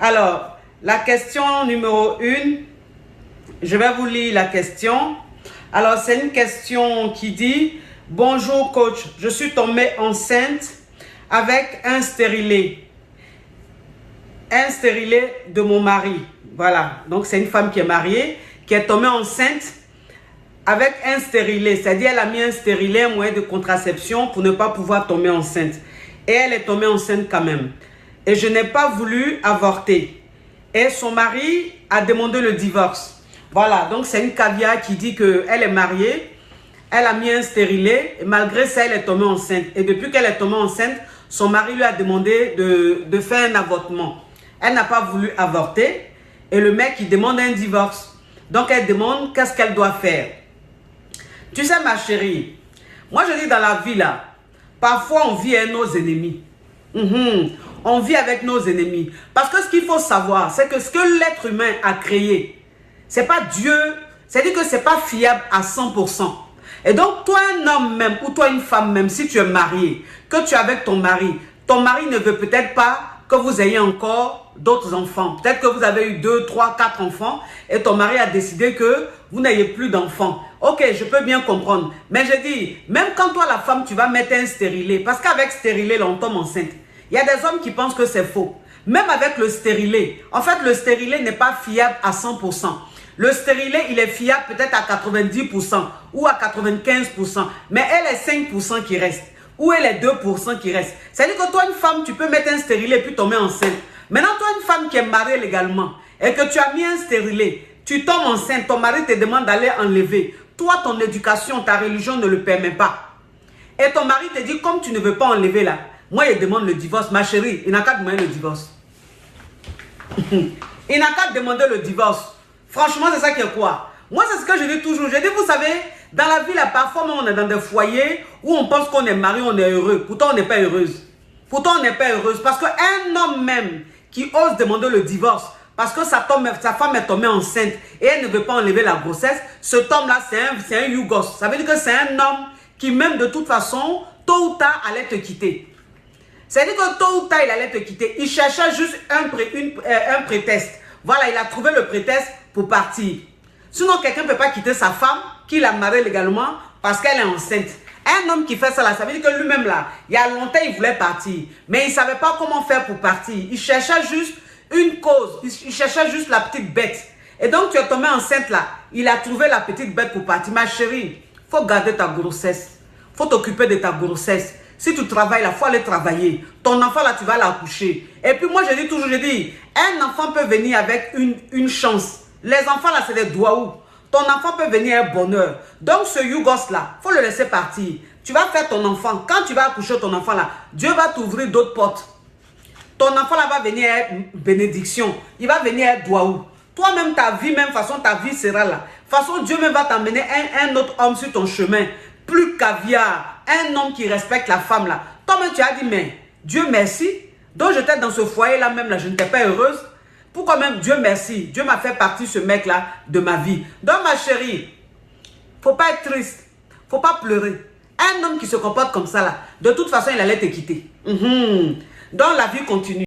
Alors, la question numéro 1, je vais vous lire la question. Alors, c'est une question qui dit: bonjour coach, je suis tombée enceinte avec un stérilet. Un stérilet de mon mari. Voilà, donc c'est une femme qui est mariée, qui est tombée enceinte avec un stérilet. C'est-à-dire, elle a mis un stérilet, un moyen de contraception pour ne pas pouvoir tomber enceinte. Et elle est tombée enceinte quand même. Et je n'ai pas voulu avorter. Et son mari a demandé le divorce. Voilà, donc c'est une caviar qui dit qu'elle est mariée. Elle a mis un stérilet. Et malgré ça, elle est tombée enceinte. Et depuis qu'elle est tombée enceinte, son mari lui a demandé de faire un avortement. Elle n'a pas voulu avorter. Et le mec, il demande un divorce. Donc, elle demande qu'est-ce qu'elle doit faire. Tu sais, ma chérie, moi, je dis dans la vie, là, parfois, on vit avec nos ennemis. On vit avec nos ennemis. Parce que ce qu'il faut savoir, c'est que ce que l'être humain a créé, c'est pas Dieu. C'est-à-dire que c'est pas fiable à 100%. Et donc, toi, un homme même, ou toi, une femme même, si tu es marié, que tu es avec ton mari ne veut peut-être pas que vous ayez encore d'autres enfants. Peut-être que vous avez eu 2, 3, 4 enfants et ton mari a décidé que vous n'ayez plus d'enfants. Ok, je peux bien comprendre. Mais je dis, même quand toi, la femme, tu vas mettre un stérilet, parce qu'avec stérilet, là, on tombe enceinte. Il y a des hommes qui pensent que c'est faux. Même avec le stérilet. En fait, le stérilet n'est pas fiable à 100%. Le stérilet, il est fiable peut-être à 90% ou à 95%. Mais elle est 5% qui reste. Ou elle est 2% qui reste. C'est-à-dire que toi, une femme, tu peux mettre un stérilet et puis tomber enceinte. Maintenant, toi, une femme qui est mariée légalement et que tu as mis un stérilet, tu tombes enceinte, ton mari te demande d'aller enlever. Toi, ton éducation, ta religion ne le permet pas. Et ton mari te dit, comme tu ne veux pas enlever là, moi, il demande le divorce. Ma chérie, il n'a qu'à demander le divorce. Il n'a qu'à demander le divorce. Franchement, c'est ça qui est quoi? Moi, c'est ce que je dis toujours. Je dis, vous savez, dans la vie, là, parfois, on est dans des foyers où on pense qu'on est marié, on est heureux. Pourtant, on n'est pas heureuse. Pourtant, on n'est pas heureuse. Parce qu'un homme même qui ose demander le divorce, parce que sa femme est tombée enceinte et elle ne veut pas enlever la grossesse, cet homme-là, c'est un yougos. Ça veut dire que c'est un homme qui, même de toute façon, tôt ou tard, allait te quitter. C'est-à-dire que tôt ou tard, il allait te quitter. Il cherchait juste un prétexte. Voilà, il a trouvé le prétexte pour partir. Sinon, quelqu'un ne peut pas quitter sa femme, qu'il a mariée légalement, parce qu'elle est enceinte. Un homme qui fait ça, là, ça veut dire que lui-même, là, il y a longtemps, il voulait partir. Mais il ne savait pas comment faire pour partir. Il cherchait juste une cause. Il cherchait juste la petite bête. Et donc, tu es tombé enceinte, là. Il a trouvé la petite bête pour partir. Ma chérie, il faut garder ta grossesse. Il faut t'occuper de ta grossesse. Si tu travailles, là, il faut aller travailler. Ton enfant, là, tu vas l'accoucher. Et puis, moi, je dis toujours, un enfant peut venir avec une chance. Les enfants, là, c'est des doigts. Ton enfant peut venir un bonheur. Donc, ce yougos-là, il faut le laisser partir. Tu vas faire ton enfant. Quand tu vas accoucher ton enfant, là, Dieu va t'ouvrir d'autres portes. Ton enfant, là, va venir une bénédiction. Il va venir un doigt. Toi-même, ta vie, même façon, ta vie sera là. De toute façon, Dieu même va t'emmener un autre homme sur ton chemin. Plus caviar. Un homme qui respecte la femme, là. Toi-même, tu as dit, mais Dieu merci. Donc, j'étais dans ce foyer-là même, là, je n'étais pas heureuse. Pourquoi même Dieu merci? Dieu m'a fait partie ce mec-là de ma vie. Donc ma chérie, faut pas être triste. Faut pas pleurer. Un homme qui se comporte comme ça là, de toute façon il allait te quitter. Donc la vie continue.